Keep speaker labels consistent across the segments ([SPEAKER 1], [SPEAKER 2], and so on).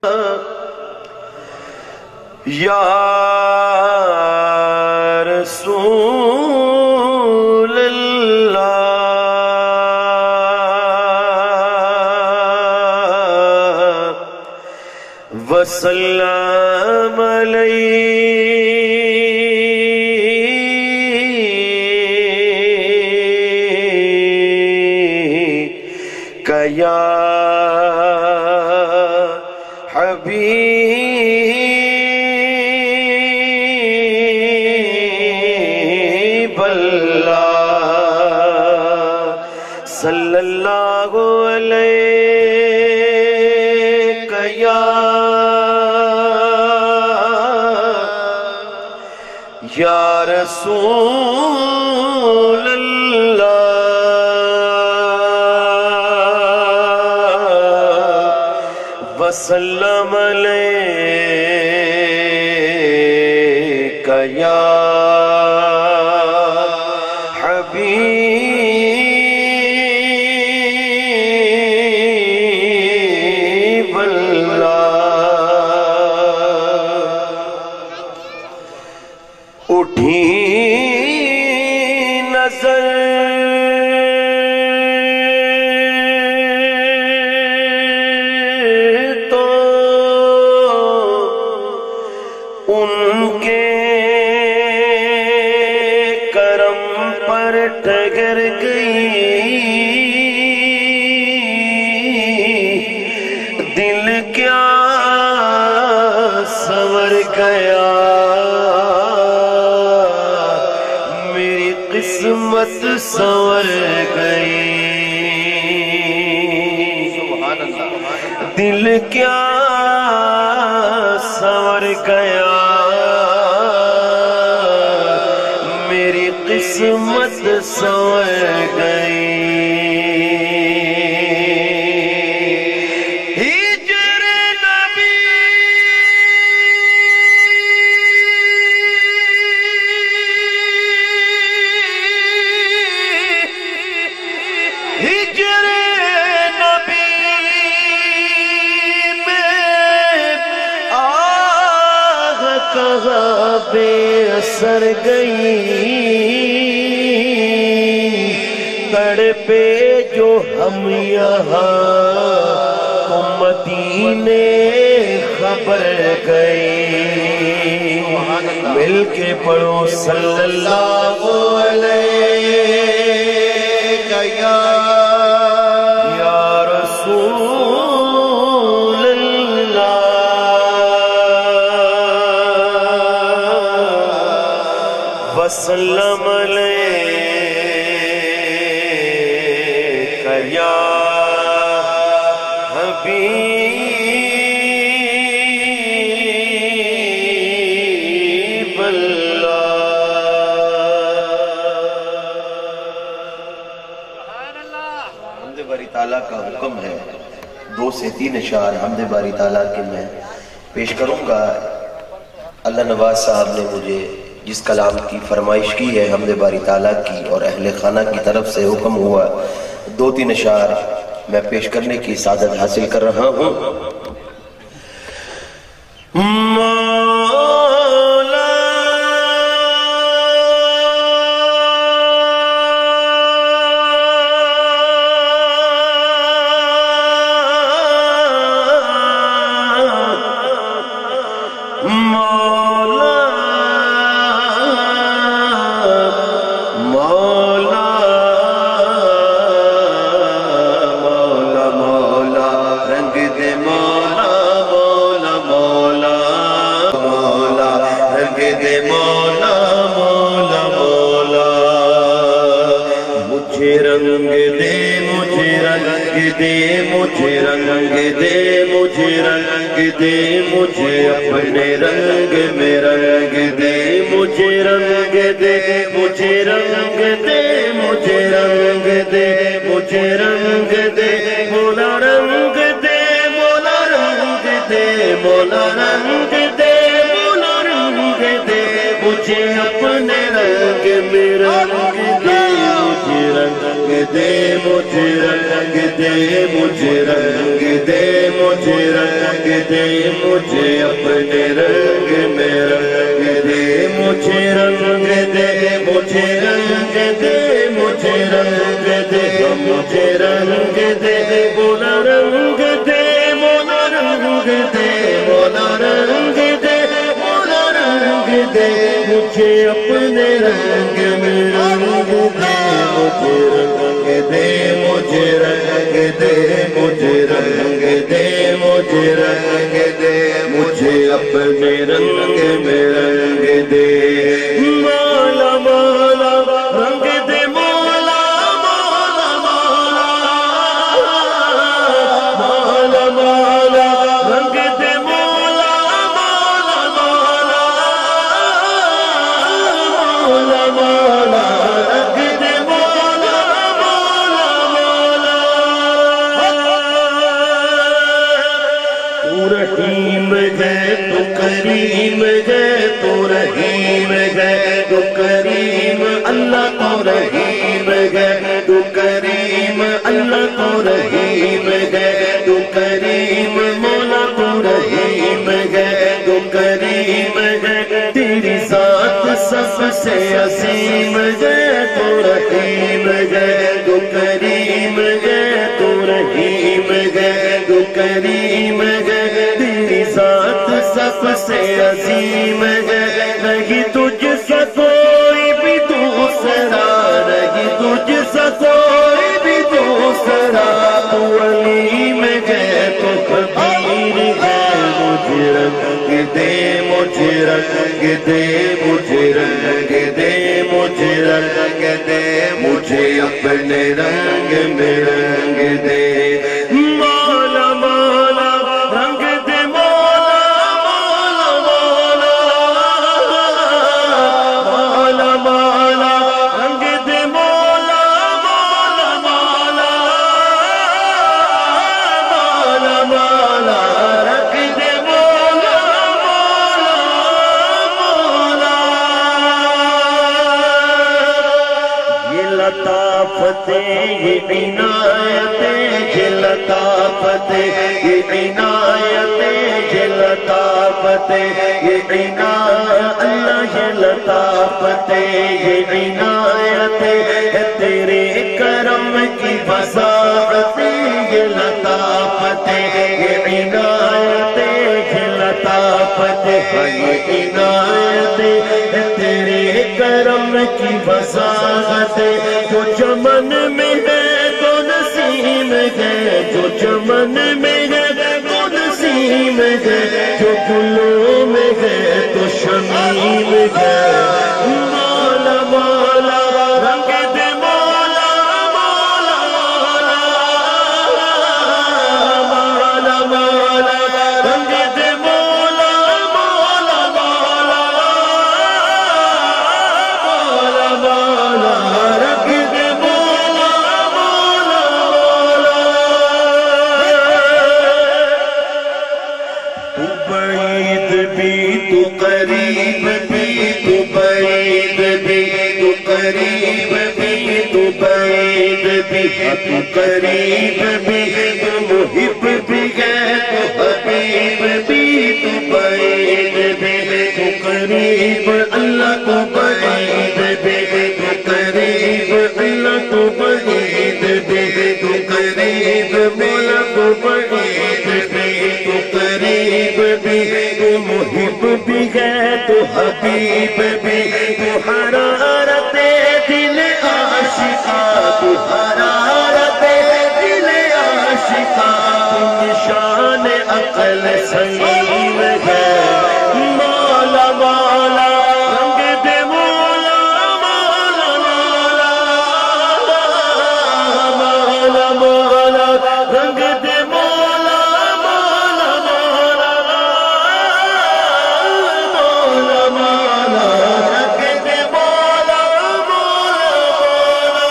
[SPEAKER 1] یا رسول اللہ وسلم علیک یا حبیب اللہ صلی اللہ علیک یا رسول اللہ وسلم علیک یا حبیب اللہ اٹھی نظر تو ان کے کرم پر ٹھہر گئی دل کیا سنور گیا میری قسمت سنور گئی سبحان اللہ دل کیا سنور گیا میری قسمت سنور گئی کہاں بے اثر گئی تڑپے جو ہم یہاں تو مدینے خبر گئی مل کے پڑھو صلی اللہ علیہ یا رسول وسلم علیک یا حبیب اللہ حمد باری تعالیٰ کا حکم ہے 2 سے 3 اشعار حمد باری تعالیٰ کے میں پیش کروں گا اللہ نواز صاحب نے مجھے جس کلام کی فرمائش کی ہے حمد باری تعالیٰ کی اور اہل خانہ کی طرف سے حکم ہوا 2-3 اشعار میں پیش کرنے کی سعادت حاصل کر رہا ہوں مجھے رنگ دے مجھے رنگ دے مجھے رنگ دے مجھے رنگ دے مجھے اپنے رنگ میں رنگ دے مجھے رنگ دے مجھے رنگ دے مجھے رنگ دے مجھے رنگ دے مولا رنگ دے مولا رنگ دے مولا رنگ دے مولا رنگ دے مجھے اپنے رنگ میں رنگ دے مجھے رنگ دے مجھے رنگ دے مجھے رنگ دے مجھے رنگ دے مجھے اپنے رنگ میں رنگ دے مجھے رنگ دے مجھے رنگ دے مجھے رنگ دے مجھے رنگ دے مولا رنگ دے مولا رنگ دے مولا رنگ دے مولا رنگ دے مجھے اپنے رنگ میں رنگ دے مجھے رنگ دے مجھے رنگ دے مجھے رنگ دے مجھے رنگ دے مجھے اپنے رنگ میں رنگ دے مولا مولا رنگ دے مولا مولا مولا مولا مولا رنگ دے مولا مولا مولا مولا مولا رنگ دے مولا مولا مولا تو رحیم ہے تو کریم ہے تو رحیم ہے تو کریم اللہ تو رحیم ہے تو کریم اللہ تو رحیم ہے تو کریم مولا تو رحیم ہے تو کریم ہے تیری ذات سب سے عظیم ہے تو رحیم ہے تو کریم ہے تو رحیم ہے تو کریم ہے تیری ذات سب سے عظیم ہے نہیں تجھ سا کوئی بھی دوسرا نہیں تجھ سا کوئی بھی دوسرا تو علیم ہے تو خبیر ہے مجھے رنگ دے مجھے رنگ دے مجھے رنگ دے مجھے رنگ دے مجھے اپنے رنگ میں رنگ دے مولا مولا رنگ دے مولا مولا مولا مولا مولا رنگ دے مولا مولا مولا مولا مولا رنگ دے مولا مولا مولا یہ لطافت یہ عنایت یہ لطافت یہ عنایت یہ لطافت یہ عنایت اللہ یہ لطافت یہ عنایت ہے تیرے کرم کی وسعت یہ لطافت یہ عنایت یہ لطافت یہ عنایت ہے تیرے کرم کی وسعت جو چمن میں ہے تو نسیم ہے جو چمن میں ہے تو نسیم ہے جو گلوں میں ہے تو شمیم ہے مولا مولا رنگ دے مولا مولا مولا مولا مولا رنگ دے مولا مولا مولا مولا مولا رنگ دے مولا مولا مولا تو بعید بھی تو قریب بھی تو بعید بھی تو قریب بھی تو بعید بھی تو قریب بھی تو محب بھی ہے تو حبیب بھی تو بعید بھی تو قریب اللہ تو بعید بھی تو قریب اللہ تو بعید بھی تو قریب مولا تو بعید بھی تو قریب بھی تو محب بھی ہے تو حبیب بھی تو حرارت دل عاشقاں تو حرارت دل عاشقاں تو نشان عقل سلیم ہے مولا مولا رنگ دے مولا مولا مولا مولا مولا رنگ دے مولا مولا مولا مولا مولا رنگ دے مولا مولا مولا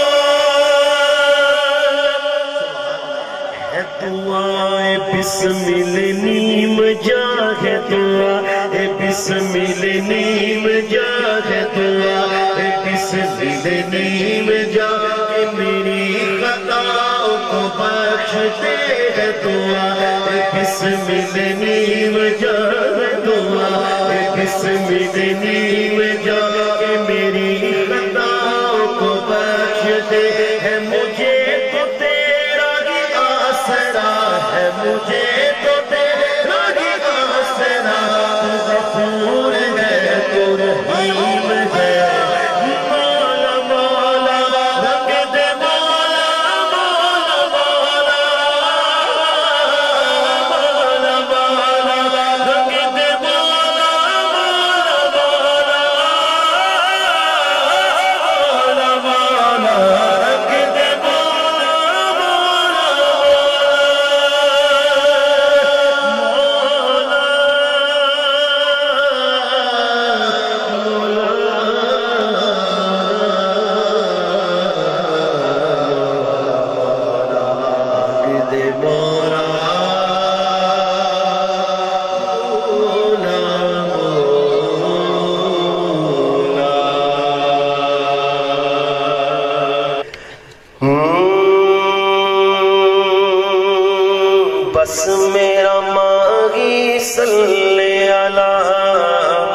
[SPEAKER 1] ہے دعائے بسمل نیم جا ہے دعا ہے بسمل نیم جا ہے دعا ہے بسمل نیم جا ہے دعا بسم نیم جان دعا بسم نیم جان کہ میری خطاؤں کو بخش دے ہے مجھے تو تیرا ہی آسرا ہے مجھے تو تیرا ہی آسرا تو غفور ہے تو رحیم ہے مولا مولا رنگ دے مولا مولا مولا مولا مولا رنگ دے مولا مولا مولا مولا رنگ دے بس میرا ماہی صلی اللہ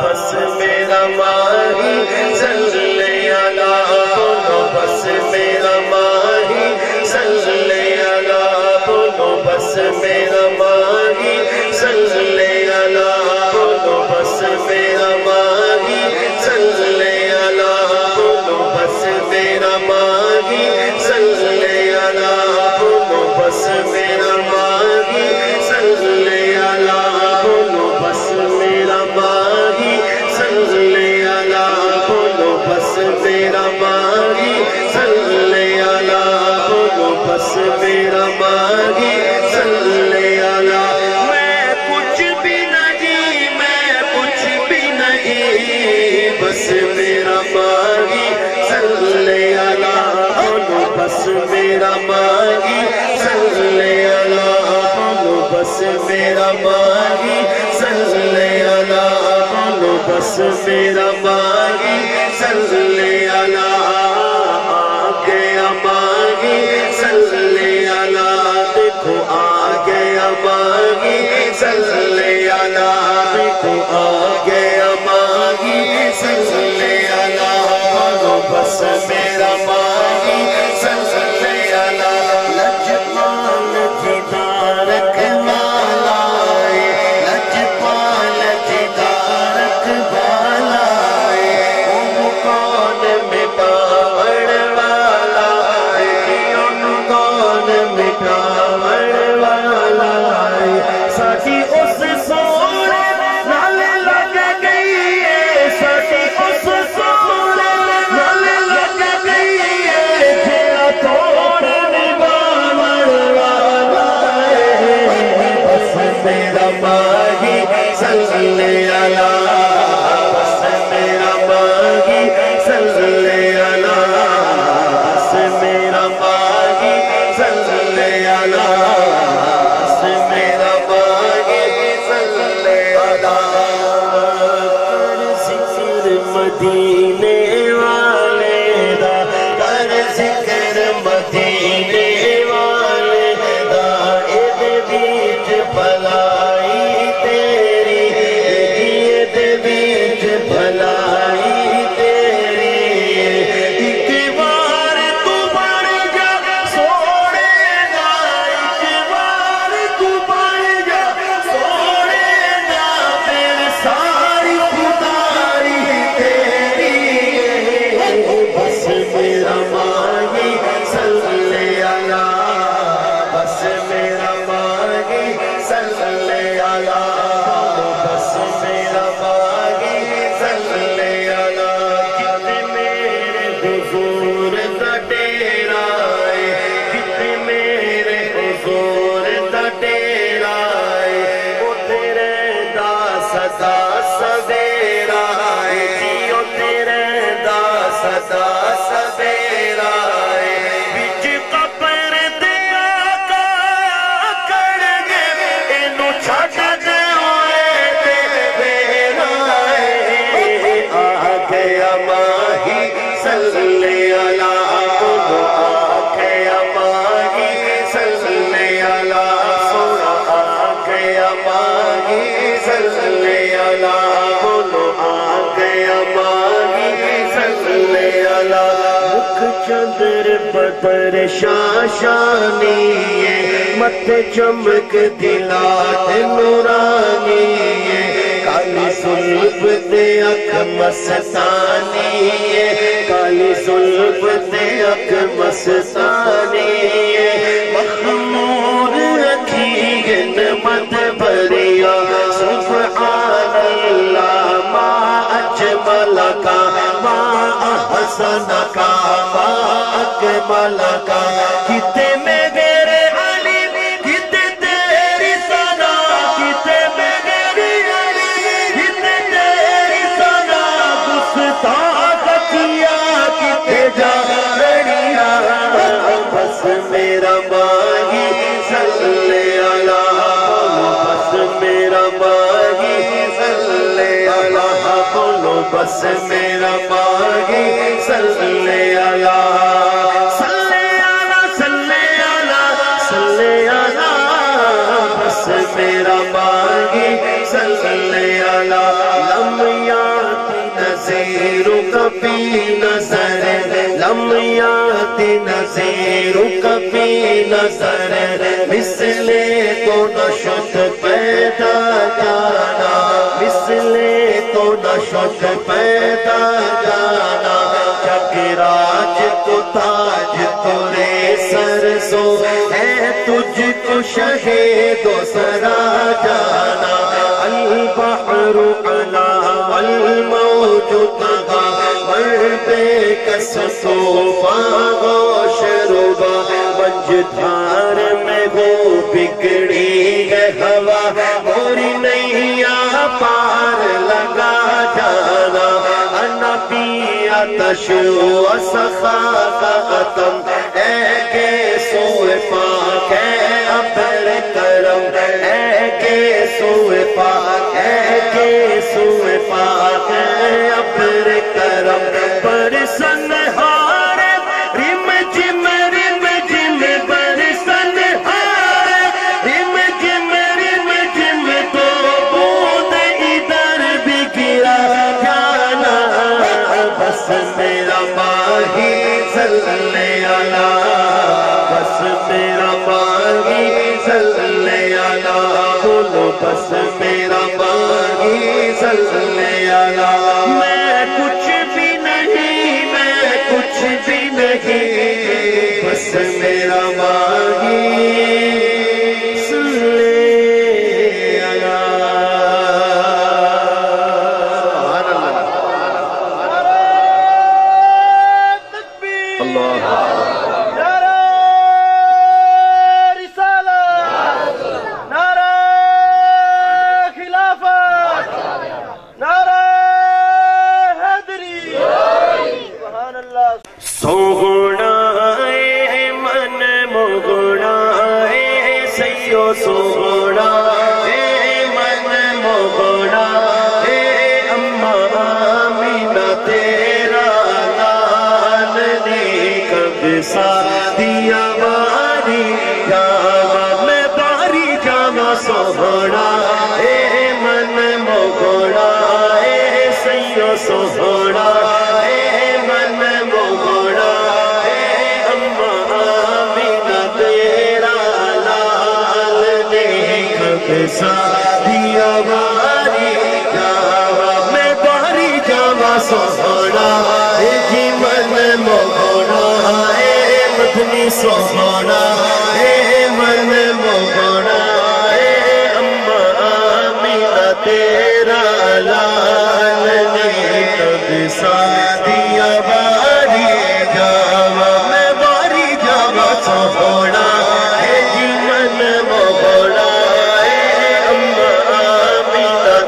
[SPEAKER 1] بس میرا ماہی صلی اللہ بولو بس میرا ماہی صلی اللہ بولو بس میرا ماہی صلی اللہ بولو بس میرا ماہی صلی اللہ بولو بس میرا ماہی صلی اللہ بولو بس میرا ماہی صلی اللہ بولو بس میرا ماہی صلی اللہ بولو بس میرا ماہی صلی اللہ بولو بس میرا ماہی صلی اللہ میں کچھ بھی نہیں میں کچھ بھی نہیں بس میرا ماہی صلی اللہ بولو بس میرا ماہی صلی اللہ بولو بس میرا ماہی صلی اللہ بولو بس میرا ماہی صلی اللہ آ گیا ماہی صلی اللہ دیکھو آ گیا ماہی صلی اللہ دیکھو آ گیا ماہی صلی اللہ بولو بس میرا ماہی صلی اللہ لجپال جدارک والائے لجپال جدارک والائے ان کون مٹاوڑ والا ہے ان کون مٹاوڑ والا ہے ساڈی اس سونے نال لگ گئی ہے ساڈی اس سونے نال لگ گئی ہے جڑا توڑنے والا ہے بس میرا ماہی صلی اللہ بس میرا ماہی صلی اللہ بس میرا ماہی صلی اللہ بس میرا ماہی صلی اللہ کر ذکر مدینے والے دا کر ذکر مدینے والے دا اے بیچ بھلائی تیری اے بیچ بھلائی تیری ایک بار تو بن جا سونے دا ایک بار تو بن جا سونے دا پھر ساری خدائی تیری بس میرا ماہی صلی اللہ بس میرا ماہی صلی اللہ بس میرا ماہی صلی اللہ جتنے میرے حضور دا ڈیرا ہے جتنے میرے حضور دا ڈیرا ہے اوتھے رہندا سدا سویرا ہے جی اوتھے رہندا سدا سویرا ہے وچ قبر دے آقا کر گے اینو چھڈ دے ہوئے تے ویرا ہے آ گیا ماہی صلی اللہ آ گیا ماہی صلی اللہ ماہی صلی اللہ بولو آ گیا ماہی صلی اللہ مکھ چندر بدر شاشانی مت چمک دلات نورانی کالی زلف تے اکھ مستانی کالی زلف تے اکھ مستانی مخمور رکھی نعمت بھریا سبحان اللہ ما اجمل کا ما احسن کا ما اکمل کا کتے میں میرے علی کتے تیری ثنا کتے میں میرے علی کتے تیری ثنا گستاخ کیا کتے جانڑیا بس میرا ماہی صلی اللہ بس میرا ماہی صلی اللہ بولو بس میرا ماہی صلی اللہ صلی اللہ صلی اللہ صلی اللہ بس میرا ماہی صلی اللہ لمیات نظیر کبھی نظر لمیات نظیر کبھی نظر مثل تو نشد پیدا جانا مثل تو نشد پیدا جانا جگراج تو تاج تورے سر سو ہے تجھ کو شہید و سرا جانا البحر علا والموج طغا بے کس طوفان و شربا مجدھار میں وہ بگڑی ہے ہوا اور نیا پار لگا جانا نبی آتش و سخا کا ختم اے کے سوئے پاک ہے ابر کرم اے کے سوئے پاک ہے کے سوئے پاک ہے ابر کرم برسن ہار رم جم برسن ہار رم جم تو بود ادھر بھی گرا جانا بس میرا ماہی صلی اللہ بس میرا ماہی صلی اللہ بولو بس میرا ماہی صلی اللہ میں کچھ بھی نہیں میں کچھ بھی نہیں بس میرا ماہی صلی اللہ سوگنا اے من مغنا اے سیو سوگنا اے من مغنا اے اماں آمینہ تیرا لال نے کب سا دیا باری جاوا میں باری جاوا سوگنا اے من مغنا اے سیو سوگنا دیا باری جاوا میں باری جاوا سونا اے جی من مونا اے مدنی سونا اے من مونا اے اماں آمینہ تیرا لال نے کب سا دیا باری جاوا میں باری جاوا سونا اے جی من مونا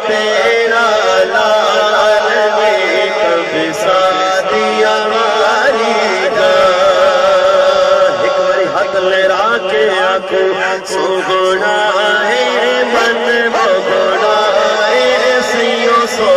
[SPEAKER 1] تیرا لال نے کب سا دیا باری جا ایک باری ہاتھ لہرا کے آنکھو سوگنا ہے من بگڑا ہے سیوں سو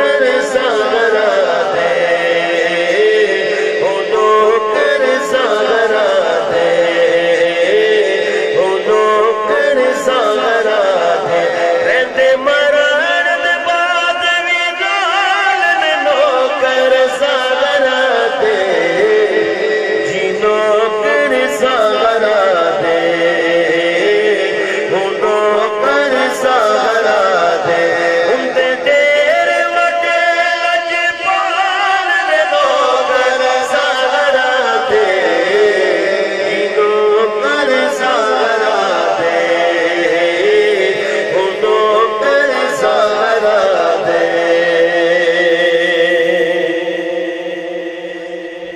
[SPEAKER 1] نوکر سہارا دے، او نوکر سہارا دے، او نوکر سہارا دے، رہندے مرن دے بعد وی نال نوکر سہارا دے، جی نوکر سہارا دے، او نوکر سہارا دے، ان دے ڈیر وڈے لجپال نے نوکر سہارا دے، جی نوکر سہارا دے، او نوکر سہارا دے۔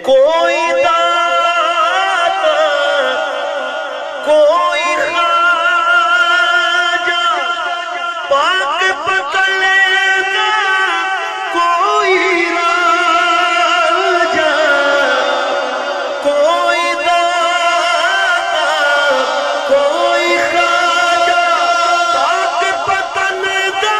[SPEAKER 1] کوئی داتا کوئی خواجہ پاک پکڑے گا، کوئی راجہ کوئی داتا کوئی خواجہ پاک پکڑے گا،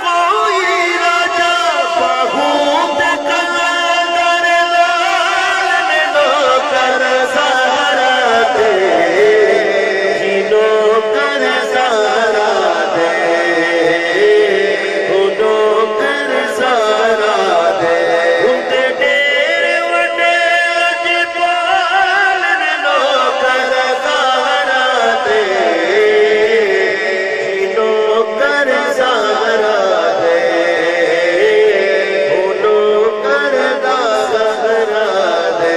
[SPEAKER 1] کوئی راجہ بہت کلندر لال نوکر سہارا دے، جی نوکر سہارا دے، او نوکر سہارا دے، ان دے ڈیر وڈے لجپال نے نوکر سہارا دے، جی نوکر سہارا دے، او نوکر سہارا دے۔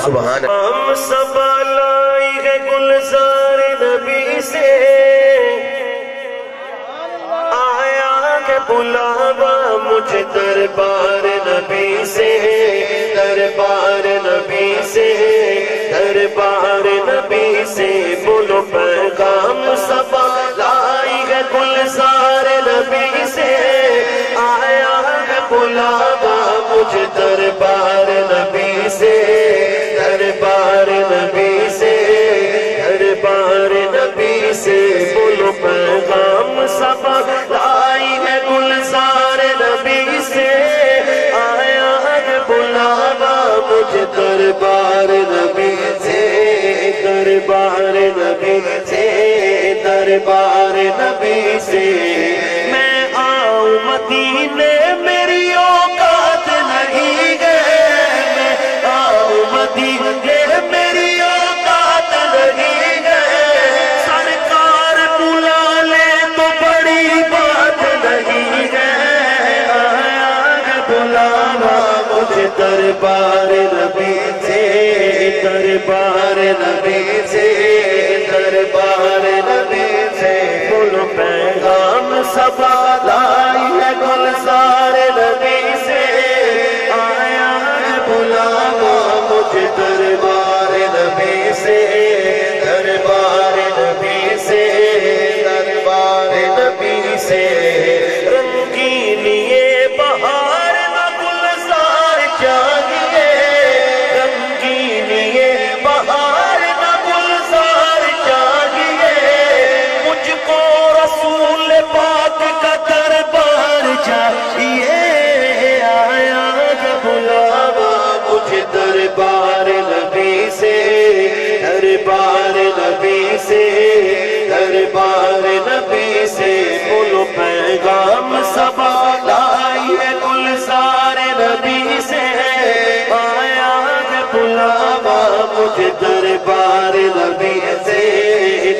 [SPEAKER 1] سبحان ہم سب لائی ہے گلزار نبی سے، آیا ہے بلاوا مجھ دربار نبی سے، دربار نبی سے، دربار نبی سے، بولو پیغام سب لائی ہے گلزار نبی سے، آیا ہے بلاوا مجھ دربار نبی سے، دربار نبی سے، دربار نبی سے، بولو پیغام سب لائی ہے گلزار نبی سے، آیا ہے بلاوا مجھ دربار نبی سے، دربار نبی سے، دربار نبی سے، میں آؤں مدینے میری اوقات نہیں ہے، میں آؤں مدینے میری اوقات نہیں ہے، سرکار بلا لے تو بڑی بات نہیں ہے، آیا ہے بلاوا مجھ دربار نبی سے، دربار نبی سے، دربار نبی سے، بولو پیغام سب لائی ہے گلزار نبی سے، آیا ہے بلاوا مجھ دربار نبی سے، دربار نبی سے، دربار نبی سے، رنگین یہ بہار نہ گلزار چاہیے، رنگین یہ بہار نہ گلزار چاہیے، مجھ کو رسول پاک کا دربار چاہیے، آیا ہے بلاوا مجھ دربار نبی سے، دربار نبی سے، دربار نبی سے، بولو پیغام سب لائی ہے گلزار نبی سے، آیا ہے بلاوا مجھ دربار نبی سے،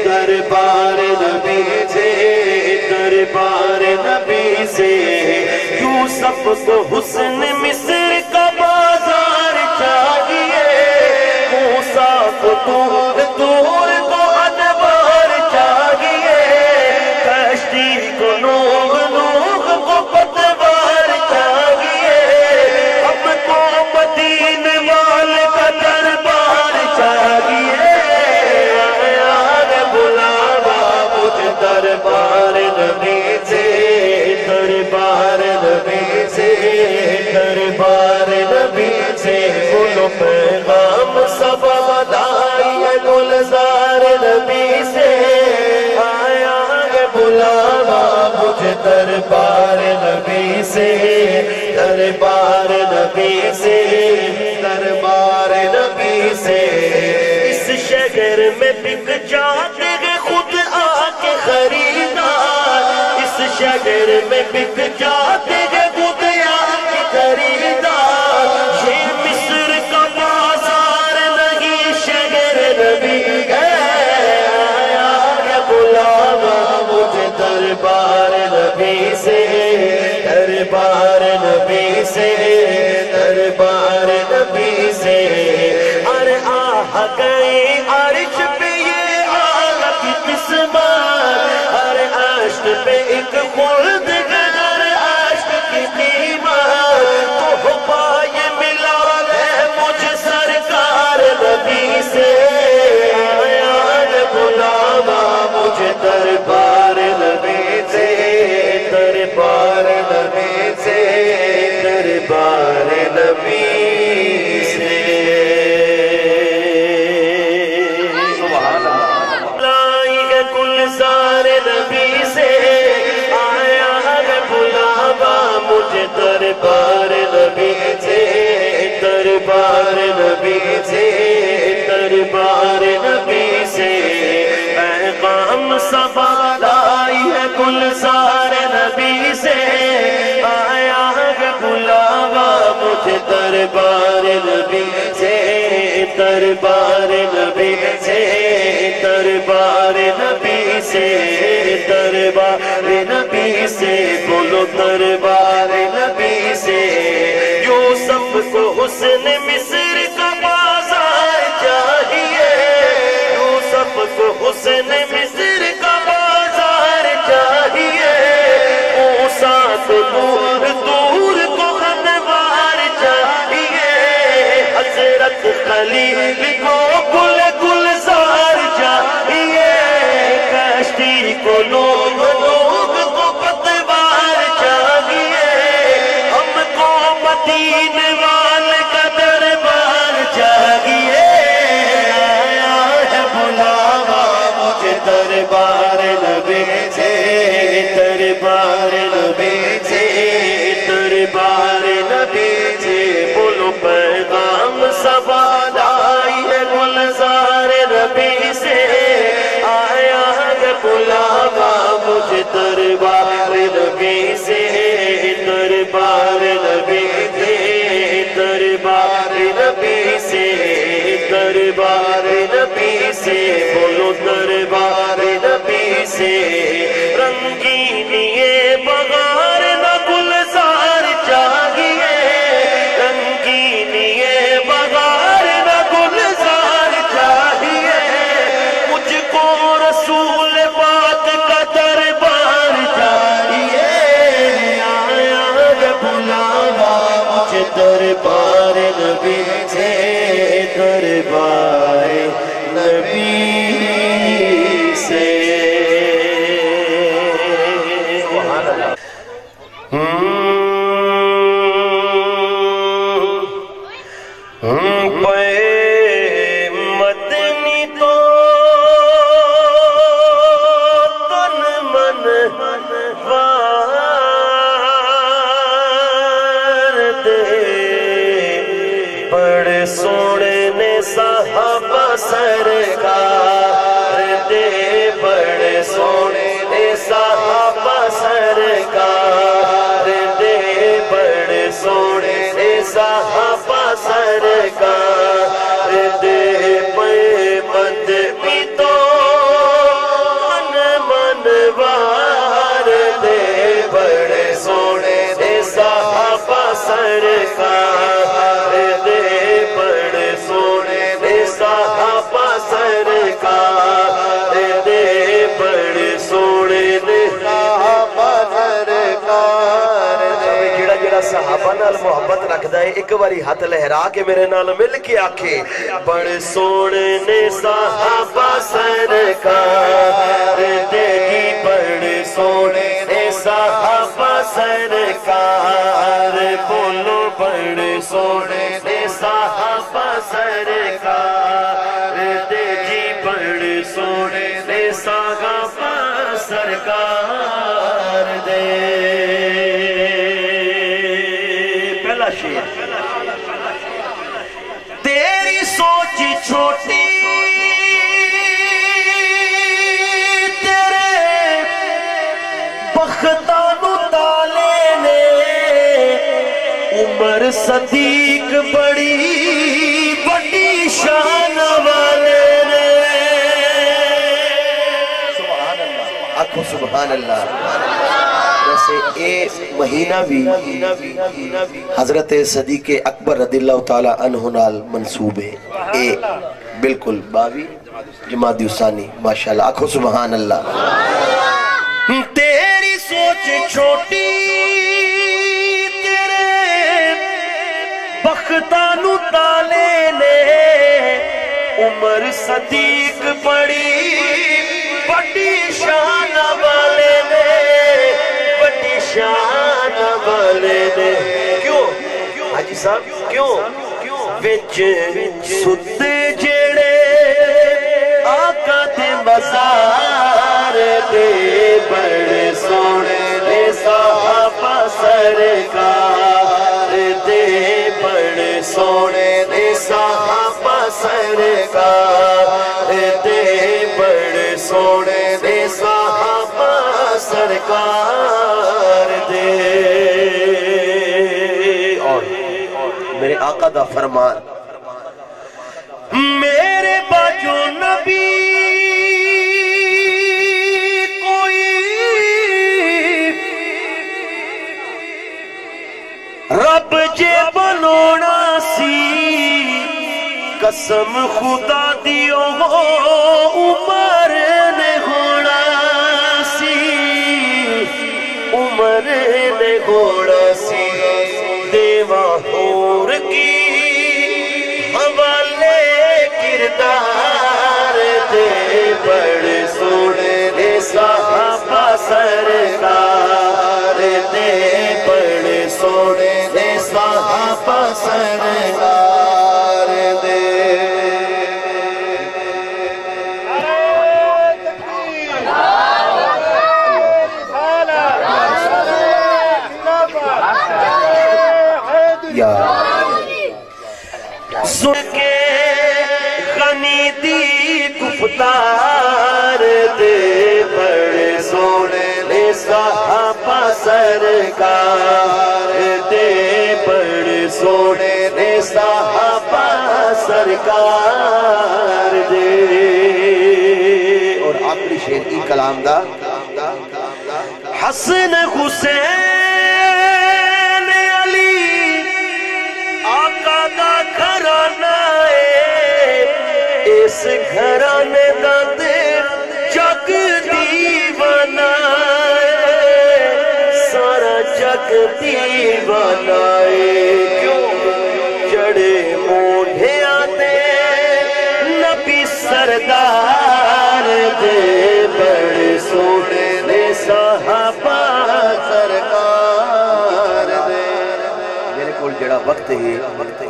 [SPEAKER 1] دربار نبی سے، دربار نبی سے، کیوں سب کو حسن مصر کا بازار چاہیے، موسیٰ کو دور دور کو انوار چاہیے، کشتی کو نوح نوح کو پتوار چاہیے، ہم کو مدینے والے کا دربار چاہیے، آیا ہے بلاوا مجھ دربار نبی سے، دربار نبی سے، دربار مجھے دربار نبی سے، دربار نبی سے، دربار نبی سے۔ اس شہر میں بک جاتے ہیں خود آ کے خریدار، اس شہر میں بک جاتے ہیں خود آ کے خریدار۔ یہ مصر کا بازار نہیں شہر نبی ہے، آیا ہے بلاوا مجھے دربار نبی سے، دربار نبی سے، دربار نبی سے۔ ارے آہ گئے عرش پہ یہ آلہ کی قسمت، ارے عشق پہ ایک خلد ہے، ارے عشق کی قیمت۔ تحفہ یہ ملا ہے مجھے سرکار نبی سے، آیا ہے بلاوا مجھے دربار نبی سے، دربار نبی سے، دربار نبی سے۔ سبحان اللہ۔ لائی ہے گلزار نبی سے، آیا ہے بلاوا مجھے دربار نبی سے، دربار نبی سے، دربار نبی سے۔ پیغام صبا لائی ہے گلزار نبی سے، آیا ہے بلاوا مجھے دربار نبی سے، دربار نبی سے، دربار نبی سے، دربار نبی سے۔ بولو دربار نبی سے۔ یوسف کو حسن مصر کا بازار چاہیے، یوسف کو حسن مصر کا بازار چاہیے۔ موسیٰ کو دور دور کو انوار چاہیے، حضرت خلیل کو گل گلزار چاہیے، کشتی کو لوگ لوگ کو پتوار چاہیے۔ ہم کو مدینے والے کا دربار چاہیے، آیا ہے بلاوا مجھے دربار نبی سے، دربار نبی سے، دربار نبی سے۔ بولو پیغام صبا لائی ہے گلزار نبی سے، آیا ہے بلاوا مجھے دربار نبی سے، دربار نبی سے، دربار نبی سے، دربار نبی سے۔ بولو دربار نبی سے۔ رنگینی بغار نہ گلزار چاہیے، رنگینی بغار نہ گلزار چاہیے۔ مجھ کو رسول پاک کا دربار چاہیے، آیا ہے بلاوا مجھے دربار نبی سے، دربار نبی سے۔ مدنی تو تن من وار دے، بڑے سونے نے صحابہ سرکار دے، بڑے سونے نے صحابہ سرکار دے، بڑے سونے نے صحابہ سرکار دے۔ مدنی تو من من وار دے، بڑے سونے نے صحابہ سرکار دے، بڑے سونے نے صحابہ سرکار دے، بڑے سونے نے صحابہ سرکار دے۔ جڑا جڑا صحابہ نال محبت رکھدا ہے ایک باری ہاتھ لہرا کے میرے نال مل کے آکھے، بڑے سونے نے صحابہ سرکار دے، بڑے سونے نے صحابہ سرکار۔ بولو بڑے سونے نے صحابہ سرکار دے جی، بڑے سونے نے صحابہ سرکار دے پہلا شعر تیری سوچ چھوٹی تیرے بختانو تالے نے عمر صدیق بڑی بڑی شان والے نے سبحان اللہ آنکھوں سبحان اللہ ویسے ایک مہینہ بھی حضرت صدیق اکبر رضی اللہ تعالیٰ عنہ نال منصوب ہے بالکل 22 جمادی الثانی ماشاءاللہ آنکھوں سبحان اللہ تیری سوچ چھوٹی تیرے بختانو تالے نے عمر صدیق بڑی بڑی شان والے نے بڑی شان والے نے کیوں حاجی صاحب کیوں وچ سد جڑے آقا دے مزار دے بڑے سونے دے صحابہ سرکار دے بڑے سونے دے صحابہ سرکار دے بڑے سونے دے صحابہ سرکار دے اور میرے آقا دا فرمان میرے باجو نبی کوئی رب جے بلونا سی قسم خدا دیو عمر نے ہونا سی عمر نے ہونا سی دیوہ حور کی حوالے کردار دے بڑے سونے دے صحابہ سرکار دے بڑے سونے دے صحابہ سرکار دے سن کے غنی دی گفتار دے بڑے سونے دے صحابہ سرکار دے بڑے سونے دے صحابہ سرکار دے اور آخری شعر کی کلام دا حسن حسین علی آقا دا گھرانا اس گھرانے دا دل جگ دیوانا سارا جگ دیوانا کیوں جڑے موڑے آتے نبی سردار دے بڑے سونے دے صحابہ سرکار دے میرے کول جڑا وقت ہے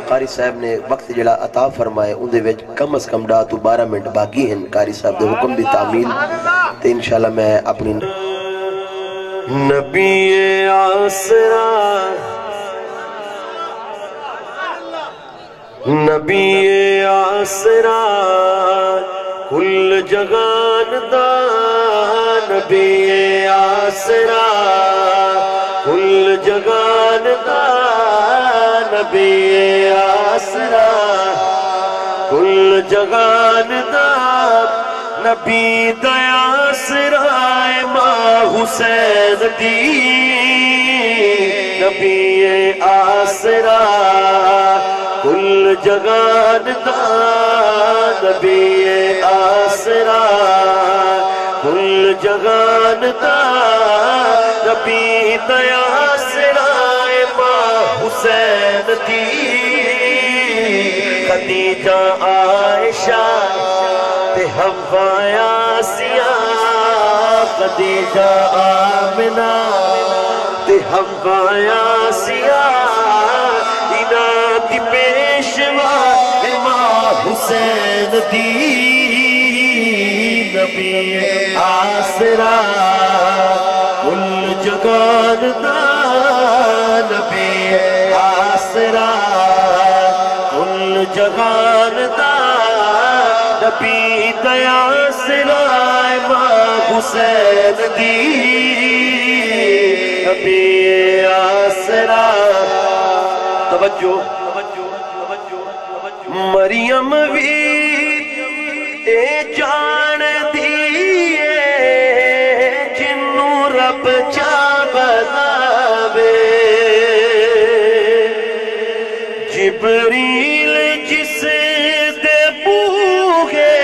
[SPEAKER 1] قاری صاحب نے وقت جڑا عطا فرمائے ان دے وچ کم از کم 12 منٹ باقی ہیں قاری صاحب دے حکم دی تعمیل تے انشاءاللہ میں اپنی نبی آسرا نبی آسرا کل جگان دا نبی آسرا کل جگان دا نبی آسرا کل جگان دا نبی دا آسرا ماں حسین دی نبی آسرا کل جگان دا نبی آسرا کل جگان دا نبی دا آسرا ماں حسین دی خدیجہ عائشہ تے حوا آسیہ خدیجہ آمنہ تے حوا آسیہ انہاں دی پیشوا ماں حسین دی نبی آسرا کل جہان دا نبی آسرا کل جہان دا نبی دیا سرائے ماں حسین دی نبی آسرا توجہ مریم بھی اے جان دیئے جنوں رب چاہ بناوے جبریل جس دے بوہے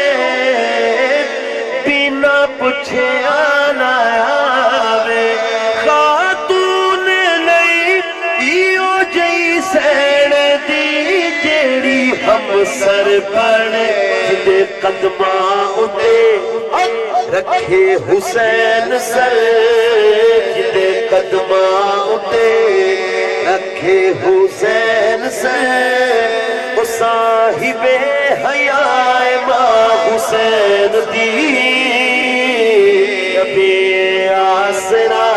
[SPEAKER 1] بنا پچھے آنا آوے خاتون لئی ایو جئی سین دی جیڑی ہم سر پڑے جدے قدماں اتے رکھے حسین سر جدے قدماں اتے رکھے حسین سر صاحب حیاء ماں حسین دی نبی آسرا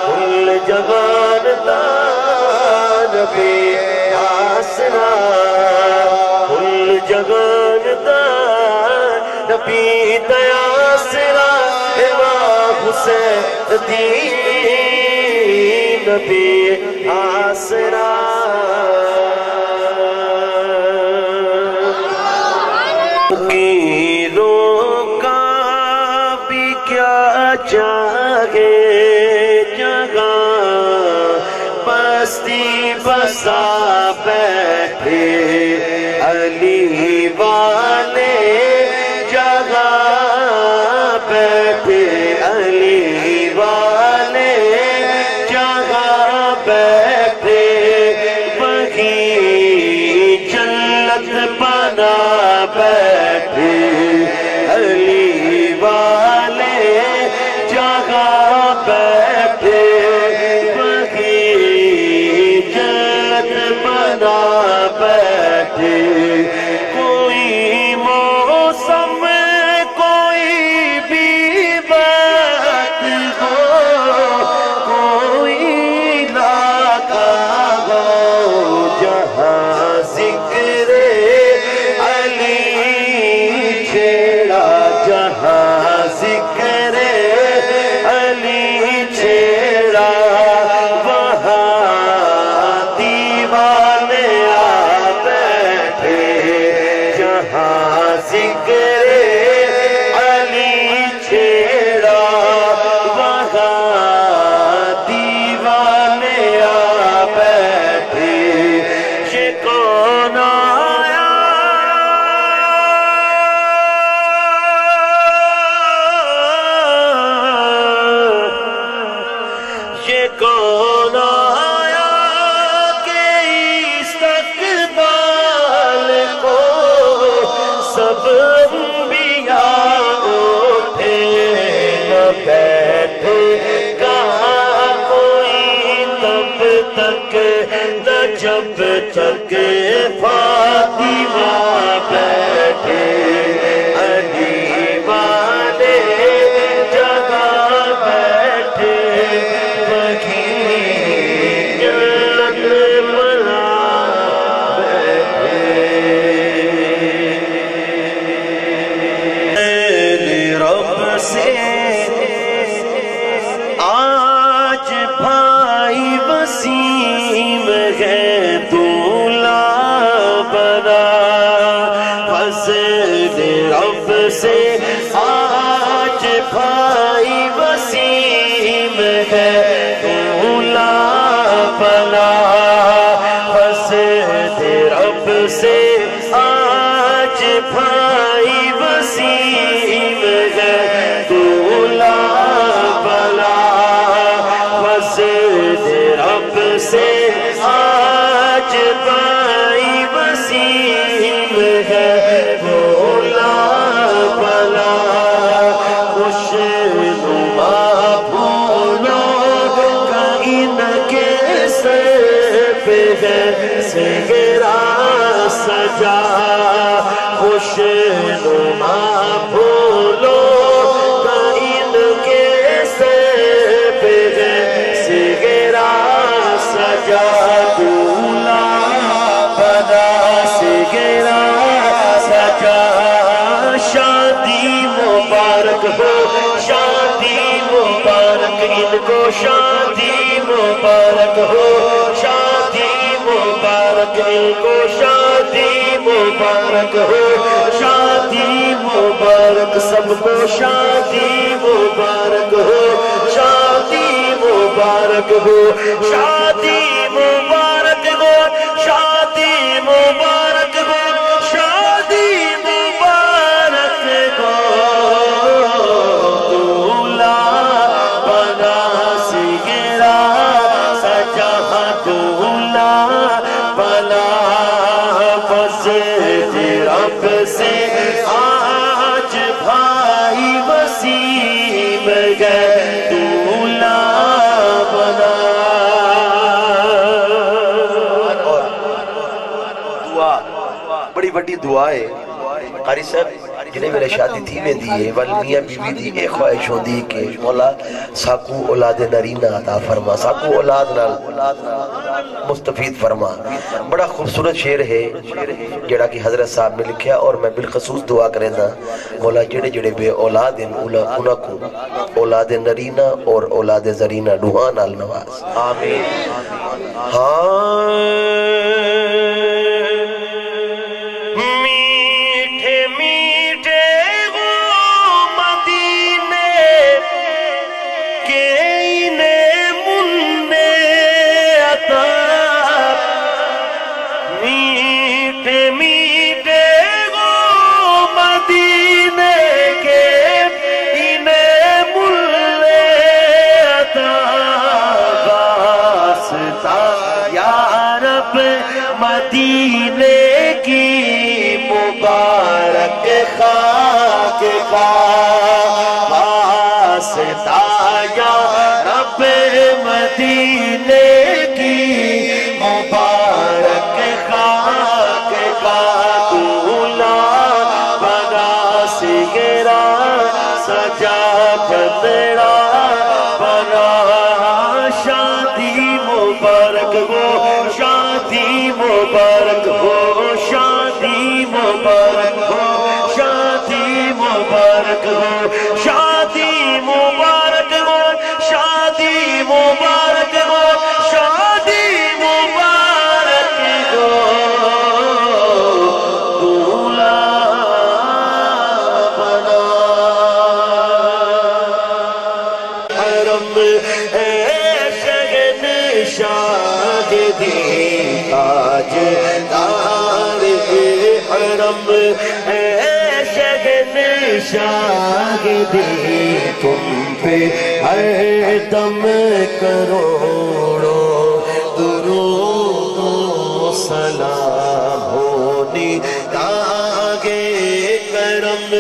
[SPEAKER 1] کل جہان دا نبی آسرا کل جہان دا نبی دیا سرا ماں حسین دی نبی آسرا فقیروں کا بھی کیا چاہے جگہ بستی بسا بیٹھے علی والے جگہ بیٹھے علی والے جگہ بیٹھے وہی جنت بنا بیٹھے علی والے جگہ بیٹھے وہی جنت بنا بیٹھے کوئی موسم کوئی بھی بات ہو کوئی علاقہ ہو جہاں ذکر علی چھیڑا جہاں ذکر علی چھیڑا وہاں دیوانے آ بیٹھے جہاں ذکر علی چھیڑا وہاں دیوانے آ بیٹھے یہ کون آیا یہ کون آیا کہ استقبال کو سب انبیاء اٹھے نہ بیٹھے کہاں کوئی تب تک نہ جب تک فاطمہ بیٹھے علی والے جگہ بیٹھے وہی جنت بنا بیٹھے رب سے آج بھائی وسیم ہے دولا بنا فضل رب سے آج بھائی وسیم ہے دولا بنا فضل رب سے آج بھائی وسیم ہے دولا بنا فضل رب سے آج بھائی وسیم ہے دولا بنا خوش نما پھولوں کا ان کے سر پہ ہے سگرا سجا خوش نما پھولوں کا ان کے سر پہ ہے شادی مبارک ہو شادی مبارک ان کو شادی مبارک ہو شادی مبارک سب کو شادی مبارک ہو شادی مبارک ہو شادی مبارک ہو شادی مبارک ہو شادی مبارک ہو دولہا بنا سگرا سجا دولہا بنا فضل رب سے آج بھائی وسیم گئے دولہا بنا
[SPEAKER 2] بڑی بڑی دعا ہے قاری صاحب جنہیں میرے شادی تھی میں دیئے والمیاں بی بی دی ایک خواہش ہوں دی کہ مولا ساکو اولاد نرینہ عطا فرما ساکو اولاد نال مستفید فرما بڑا خوبصورت شعر ہے جڑا کہ حضرت صاحب نے لکھیا اور میں بالخصوص دعا کریں دا مولا جڑے جڑے بے اولاد ان انہ کو اولاد نرینہ اور اولاد زرینہ ڈوہان نال نواز
[SPEAKER 1] آمین مدینے کی مبارک خاک کا واسطہ یا رب مدینے کی مبارک خاک کا دولہا بنا سگرا سجا بدڑا بنا شادی مبارک ہو شادی مبارک ہو شادی مبارک ہو شادی مبارک ہو شادی مبارک ہو شادی مبارک ہو شادی مبارک ہو دولہا بنا حرم ہے شگن شاہدی تاج دار حرم ہے شگن شاہدی تم پہ ہر دم کروڑوں درود و سلام ہونی آگے کرم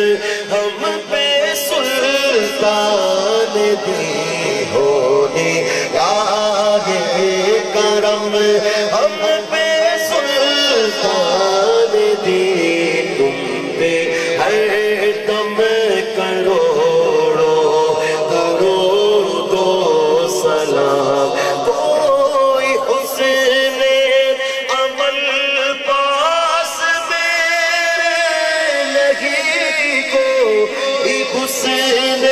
[SPEAKER 1] ہم پہ سلطان دی ہونی آگے کرم ہم پہ سلطان دی تم پہ ہر دم کروڑوں درود و سلام کوئی حسن عمل پاس میرے نہیں کوئی حسن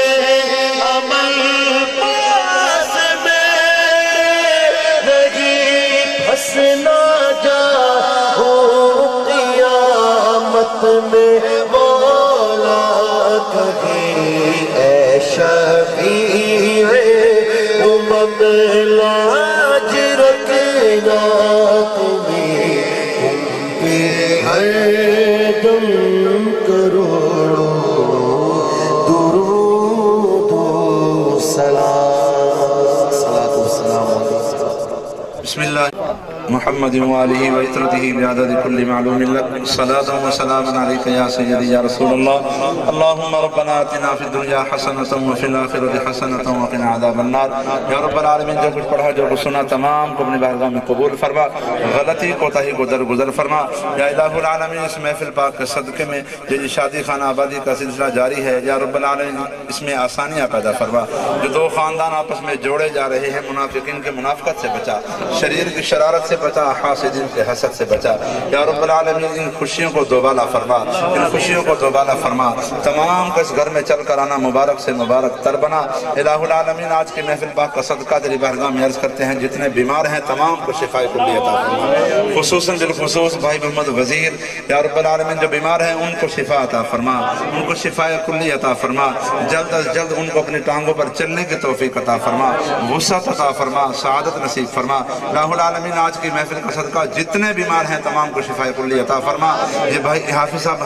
[SPEAKER 1] عمل پاس میرے نہیں پھنسنا جا ہو قیامت میں مولا کہیں اے شفیع امم لاج رکھنا تمہیں تم پہ ہر دم کروڑوں درود و سلام صلاۃ و سلام
[SPEAKER 3] بسم اللہ محمد وآلہ وعطرتہ بعدد کل معلوم لک صلاة و سلام علیکہ یا سیدی یا رسول اللہ اللہم ربنا آتنا فی الدنیا حسنة وفی الآخرة حسنة وقنا عذاب النار یا رب العالمین جو کچھ پڑھا جو کچھ سنا تمام کو اپنی بارگاہ میں قبول فرما غلطی کوتاہی کو درگزر فرما یا الہ العالمین اس محفل پاک کے صدقے میں جو شادی خانہ آبادی کا سلسلہ جاری ہے یا رب العالمین اس میں آسانیاں پیدا فرما جو دو خاندان آپس میں جوڑے جا رہے ہیں منافقین کے منافقت سے بچا شریر کی شرارت سے بچا، حاسدین کے حسد سے بچا۔ یا رب العالمین ان خوشیوں کو دوبالا فرما، ان خوشیوں کو دوبالا فرما، تمام کو اس گھر میں چل کر آنا مبارک سے مبارک تر بنا۔ الہ العالمین آج کی محفل پاک کا صدقہ تیری بارگاہ میں عرض کرتے ہیں جتنے بیمار ہیں تمام کو شفائے کلی عطا فرما، خصوصاً بالخصوص بھائی محمد وزیر، یا رب العالمین جو بیمار ہیں ان کو شفا عطا فرما، ان کو شفائے کلی عطا فرما، جلد از جلد ان کو اپنی ٹانگوں پر چلنے کی توفیق عطا فرما، وسعت عطا فرما، سعادت نصیب فرما۔ الہ العالمین آج کی محفل کا صدقہ جتنے بیمار ہیں تمام کو شفائے کلی عطا فرما۔ یہ بھائی حافظ صاحب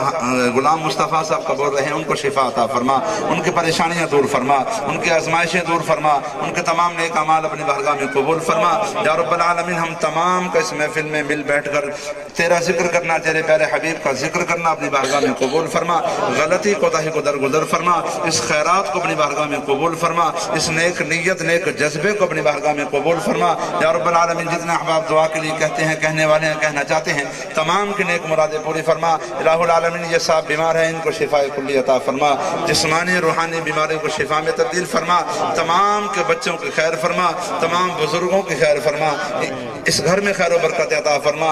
[SPEAKER 3] غلام مصطفیٰ صاحب کا بول رہے ہیں ان کو شفا عطا فرما، ان کی پریشانیاں دور فرما، ان کی آزمائشیں دور فرما، ان کے تمام نیک اعمال اپنی بارگاہ میں قبول فرما۔ یا رب العالمین ہم تمام کا اس محفل میں مل بیٹھ کر تیرا ذکر کرنا، تیرے پیارے حبیب کا ذکر کرنا اپنی بارگاہ میں قبول فرما، غلطی کوتاہی کو درگزر فرما، اس خیرات کو اپنی بارگاہ میں قبول فرما، اس نیک نیت نیک جذبے کو اپنی بارگاہ میں قبول فرما۔ یا رب العالمین جتنے احباب دعا کے لیے کہتے ہیں، کہنے والے ہیں، کہنا چاہتے ہیں، تمام کی نیک مرادیں پوری فرما۔ الہ العالمین یہ صاحب بیمار ہیں ان کو شفائے کلی عطا فرما، جسمانی روحانی بیماریوں کو شفا میں تبدیل فرما، تمام کے بچوں کی خیر فرما، تمام بزرگوں کی خیر فرما، اس گھر میں خیر و برکت عطا فرما،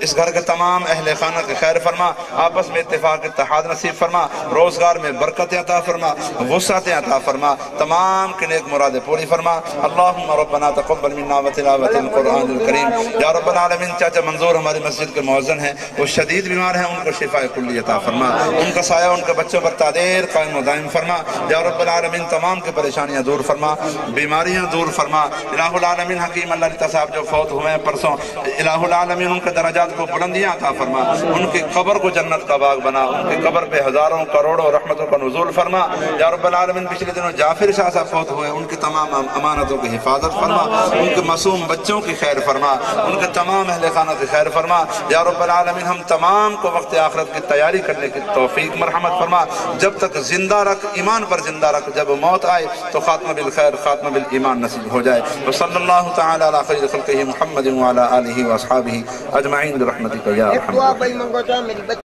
[SPEAKER 3] اس گھر کے تمام اہل خانہ کی خیر فرما، آپس میں اتفاق اتحاد نصیب فرما، روزگار میں برکت عطا فرما، وسعت عطا فرما، تمام کی نیک مرادیں پوری فرما۔ اللہم ربنا تقبل منا وتلاوت القرآن الکریم۔ یا رب العالمین چاچا منظور ہماری مسجد کے مؤذن ہیں، وہ شدید بیمار ہیں، ان کو شفائے کلی عطا فرما، ان کا سایہ ان کے بچوں پر تعدیر قائم و دائم فرما۔ یا رب العالمین تمام کی پریشانیاں دور فرما، بیماریاں دور فرما۔ الہ العالمین حکیم اللہ رتا صاحب جو فوت ہوئے ہیں پرسوں، الہ العالمین ان کے درجات کو بلندیاں عطا فرما، ان کی قبر کو جنت کا باغ بنا، ان کی قبر پہ ہزاروں کروڑوں رحمتوں کا نزول فرما۔ یا رب العالمین پچھلے دنوں جعفر شاہ صاحب فوت ہوئے، ان کی تمام امانتوں کی حفاظت فرما، ان کے معصوم بچوں کی خیر فرما، ان کے تمام اہل خانہ کی خیر فرما۔ یا رب العالمین ہم تمام کو وقت آخرت کی تیاری کرنے کی توفیق مرحمت فرما، جب تک زندہ رکھ، ایمان پر زندہ رکھ، جب موت آئے تو خاتمہ بالخیر خاتمہ بالایمان نصیب ہو جائے۔ وصلی اللہ تعالی علی خیر خلقہ محمد وعلی آلہ واصحابہ اجمعین برحمتک یا ارحم الراحمین۔